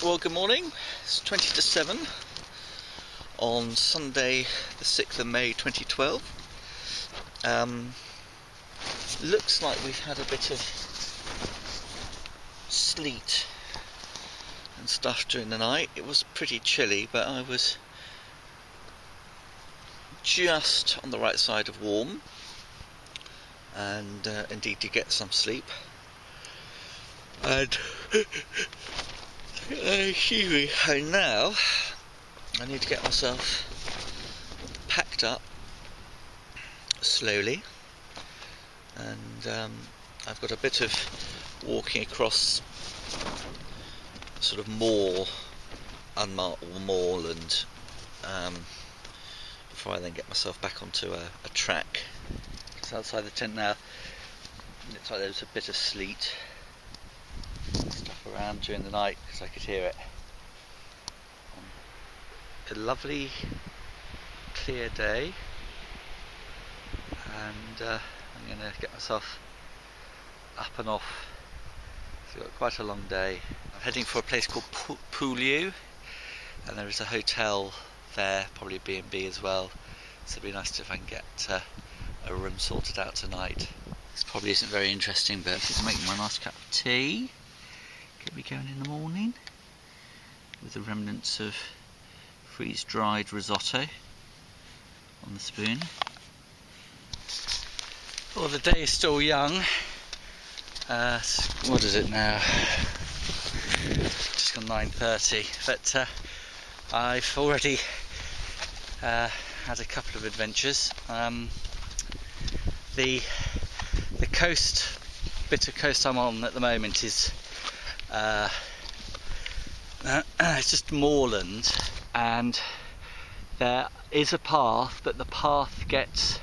Well, good morning. It's 20 to 7 on Sunday the 6th of May 2012. Looks like we've had a bit of sleet and stuff during the night. It was pretty chilly, but I was just on the right side of warm and indeed to get some sleep. And excuse me, and now I need to get myself packed up slowly, and I've got a bit of walking across sort of unmarked moorland before I then get myself back onto a track. It's outside the tent now. Looks like there's a bit of sleet stuff around during the night because I could hear it. A lovely clear day, and I'm going to get myself up and off. So I've got quite a long day. I'm heading for a place called Poolewe, and there is a hotel there, probably a B&B as well, so it'd be nice if I can get a room sorted out tonight. This probably isn't very interesting, but this is making my nice cup of tea. Get me going in the morning with the remnants of freeze-dried risotto on the spoon. Well, the day is still young. What is it now? Just gone 9:30, but I've already had a couple of adventures. The bit of coast I'm on at the moment is it's just moorland, and there is a path, but the path gets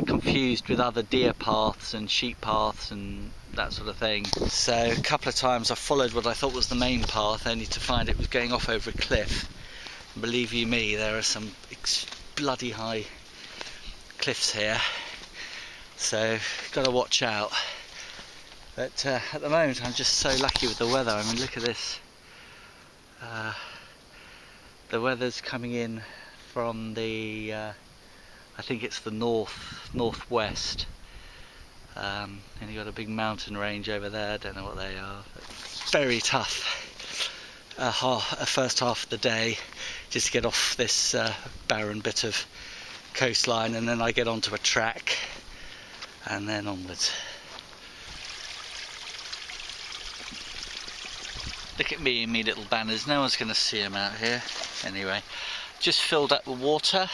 confused with other deer paths and sheep paths and that sort of thing. So a couple of times I followed what I thought was the main path, only to find it was going off over a cliff. And believe you me, there are some bloody high cliffs here, so got to watch out. But at the moment I'm just so lucky with the weather. I mean, look at this. The weather's coming in from the I think it's the northwest, and you've got a big mountain range over there. I don't know what they are. Very tough first half of the day just to get off this barren bit of coastline, and then I get onto a track and then onwards. Look at me and me little banners, no one's going to see them out here. Anyway, just filled up with water,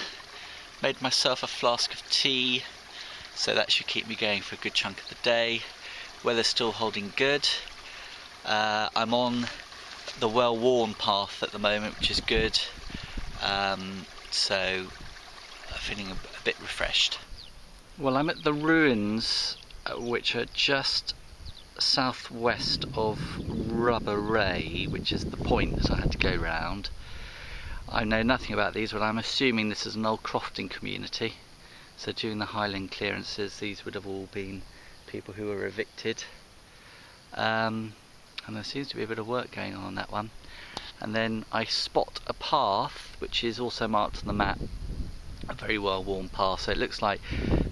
made myself a flask of tea, so that should keep me going for a good chunk of the day. Weather's still holding good. I'm on the well-worn path at the moment, which is good, so I'm feeling a bit refreshed. Well, I'm at the ruins, which are just southwest of Reidh, which is the point that I had to go round. I know nothing about these, but I'm assuming this is an old crofting community. So during the Highland clearances, these would have all been people who were evicted. And there seems to be a bit of work going on that one. And then I spot a path, which is also marked on the map, a very well-worn path. So it looks like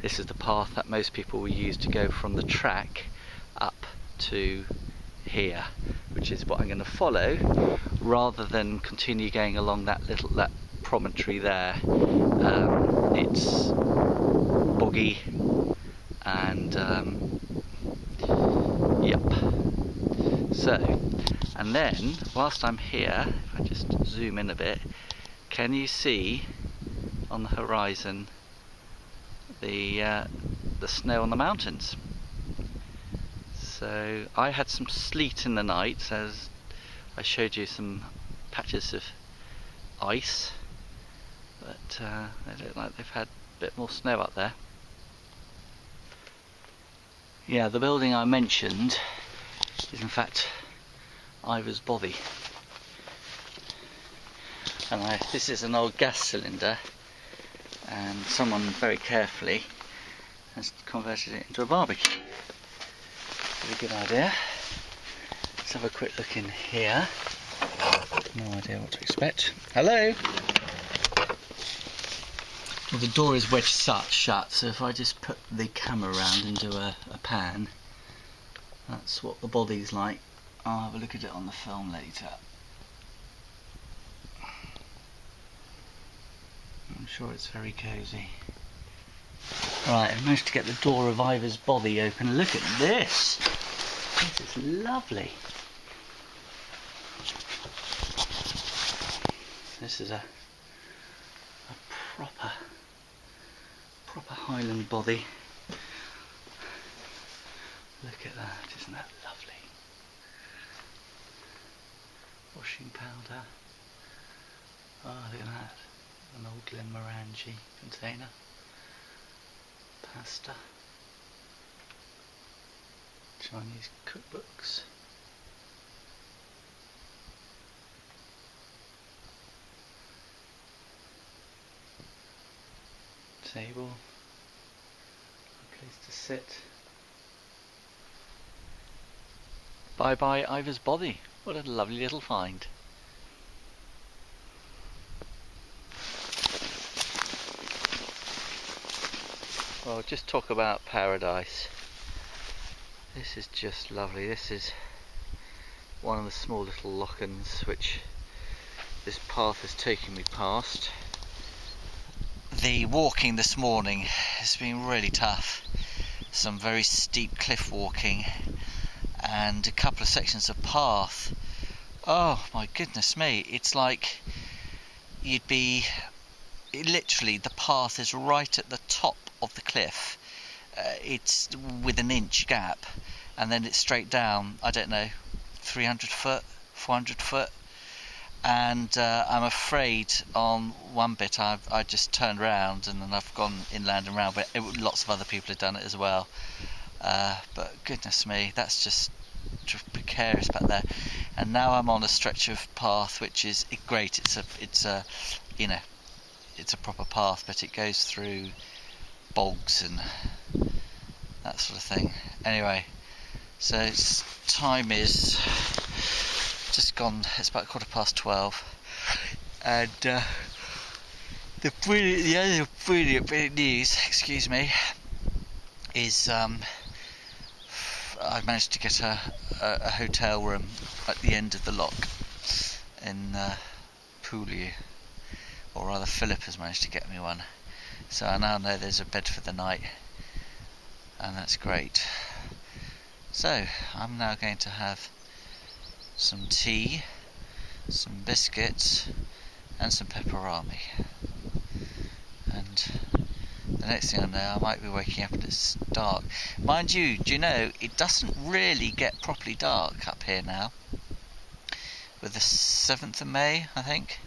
this is the path that most people will use to go from the track up to here, which is what I'm going to follow, rather than continue going along that promontory there. It's boggy and yep. So, and then whilst I'm here, if I just zoom in a bit, can you see on the horizon the snow on the mountains? So I had some sleet in the night, as I showed you some patches of ice, but they look like they've had a bit more snow up there. Yeah, the building I mentioned is in fact Ivor's bothy, and this is an old gas cylinder, and someone very carefully has converted it into a barbecue. Pretty good idea. Let's have a quick look in here. No idea what to expect. Hello? Well, the door is wedged shut, so if I just put the camera around and do a pan, that's what the body's like. I'll have a look at it on the film later. I'm sure it's very cosy. Right, I've managed to get the door of Ivor's body open. Look at this! This is lovely. This is a proper Highland body. Look at that, isn't that lovely? Washing powder. Oh, look at that. An old Glenmorangie container. Pasta. Chinese cookbooks. Table. A place to sit. Bye bye Ivor's body. What a lovely little find. Well, just talk about paradise. This is just lovely. This is one of the small little lochans which this path has taken me past. The walking this morning has been really tough. Some very steep cliff walking and a couple of sections of path. Oh my goodness me, it's like you'd be literally, the path is right at the top of the cliff. It's with an inch gap, and then it's straight down, I don't know, 300 foot, 400 foot. And I'm afraid on one bit I just turned around and then I've gone inland and round, but lots of other people have done it as well. But goodness me, that's just precarious back there. And now I'm on a stretch of path which is great. It's a you know, it's a proper path, but it goes through bogs and that sort of thing. Anyway, so time is just gone. It's about 12:15, and the other brilliant bit of news, excuse me, is I managed to get a hotel room at the end of the loch in Poolewe, or rather Philip has managed to get me one. So I now know there's a bed for the night, and that's great. So I'm now going to have some tea, some biscuits, and some pepperami. And the next thing I know, I might be waking up and it's dark. Mind you, do you know, it doesn't really get properly dark up here now. With the 7th of May, I think,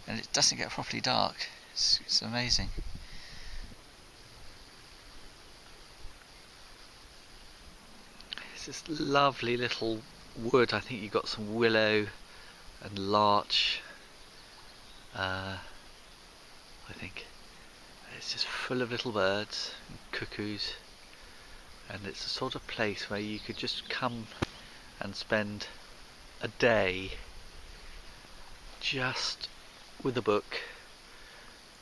and it doesn't get properly dark. It's amazing. It's this lovely little wood. I think you've got some willow and larch. I think it's just full of little birds and cuckoos, and it's the sort of place where you could just come and spend a day just with a book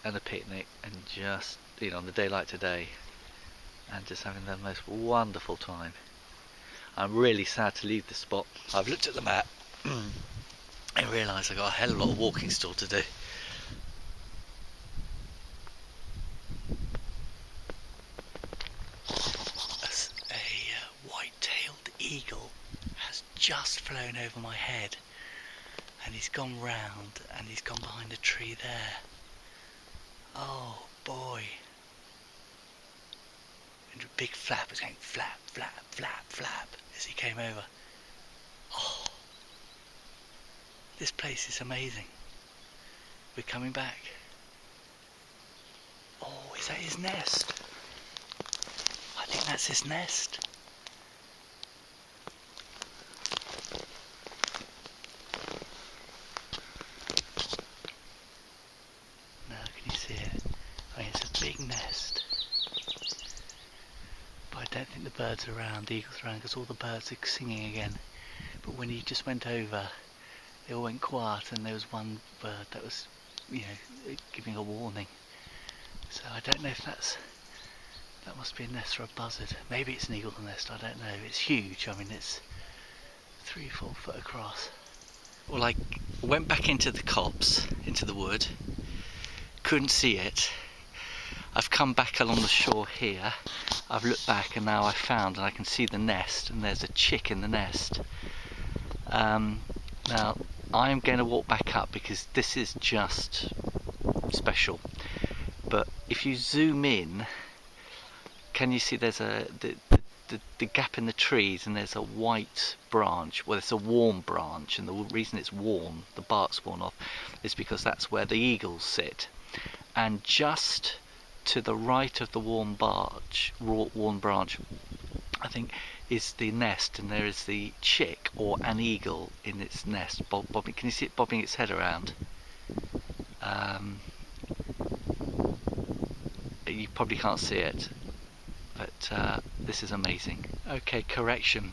and a picnic, and just, you know, on a day like today, and just having the most wonderful time. I'm really sad to leave the spot. I've looked at the map and realised I've got a hell of a lot of walking still to do. A white-tailed eagle has just flown over my head, and he's gone round and he's gone behind a tree there. Oh boy. And a big flap was going flap, flap, flap, flap as he came over. Oh, this place is amazing. We're coming back. Oh, is that his nest? I think that's his nest. Now, can you see it? I think it's a big nest. But I don't think the birds are around, the eagles are around, because all the birds are singing again. But but when he just went over, they all went quiet, and there was one bird that was, you know, giving a warning. So I don't know if that must be a nest for a buzzard. Maybe it's an eagle nest, I don't know. It's huge, I mean it's 3-4 foot across. Well, I went back into the copse, into the wood, couldn't see it. I've come back along the shore here, I've looked back and now I found, and I can see the nest, and there's a chick in the nest. Now I'm going to walk back up because this is just special. But if you zoom in, can you see there's the gap in the trees, and there's a white branch? Well, it's a warm branch, and the reason it's worn, the bark's worn off, is because that's where the eagles sit. And just to the right of the worn branch, I think, is the nest, and there is the chick or an eagle in its nest. Bobbing. Can you see it bobbing its head around? You probably can't see it, but this is amazing. Okay, correction.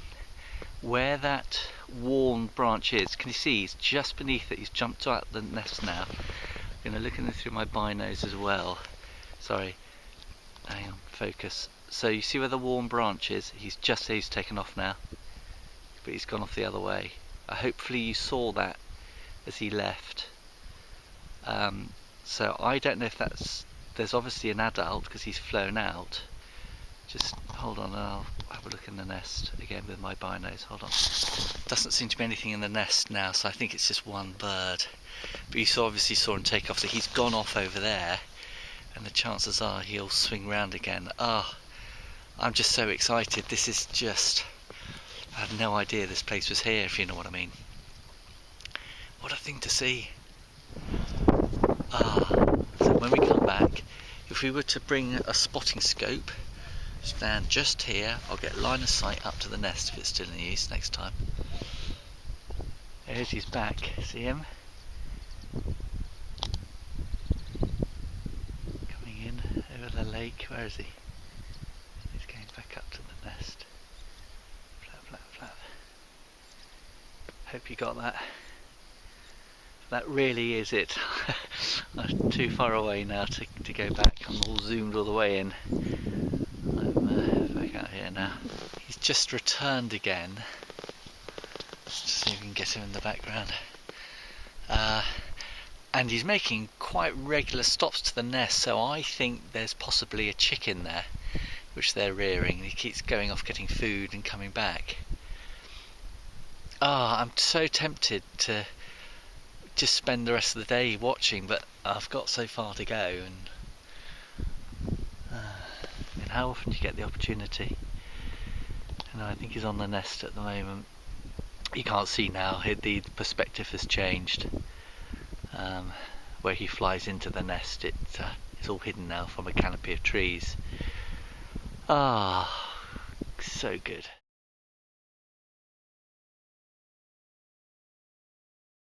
Where that worn branch is, can you see he's just beneath it? He's jumped out the nest now. I'm going to look in through my binos as well. Sorry, hang on, focus. So you see where the worn branch is? He's taken off now, but he's gone off the other way. Hopefully you saw that as he left. So I don't know if there's obviously an adult because he's flown out. Just hold on and I'll have a look in the nest again with my binos. Hold on. Doesn't seem to be anything in the nest now, so I think it's just one bird. But you obviously saw him take off, so he's gone off over there, and the chances are he'll swing round again. I'm just so excited. This is just, I had no idea this place was here, if you know what I mean. What a thing to see. So when we come back, if we were to bring a spotting scope, stand just here, I'll get line of sight up to the nest if it's still in use next time. There's his back, see him? Coming in over the lake, where is he? He's going back up to the nest. Flap, flap, flap. Hope you got that. That really is it. I'm too far away now to go back. I'm all zoomed all the way in. I'm back out here now. He's just returned again. Let's just see if we can get him in the background. And he's making quite regular stops to the nest, so I think there's possibly a chick in there which they're rearing. He keeps going off getting food and coming back. I'm so tempted to just spend the rest of the day watching, but I've got so far to go, and how often do you get the opportunity? And I think he's on the nest at the moment. You can't see now, the perspective has changed. Where he flies into the nest, it's all hidden now from a canopy of trees. So good.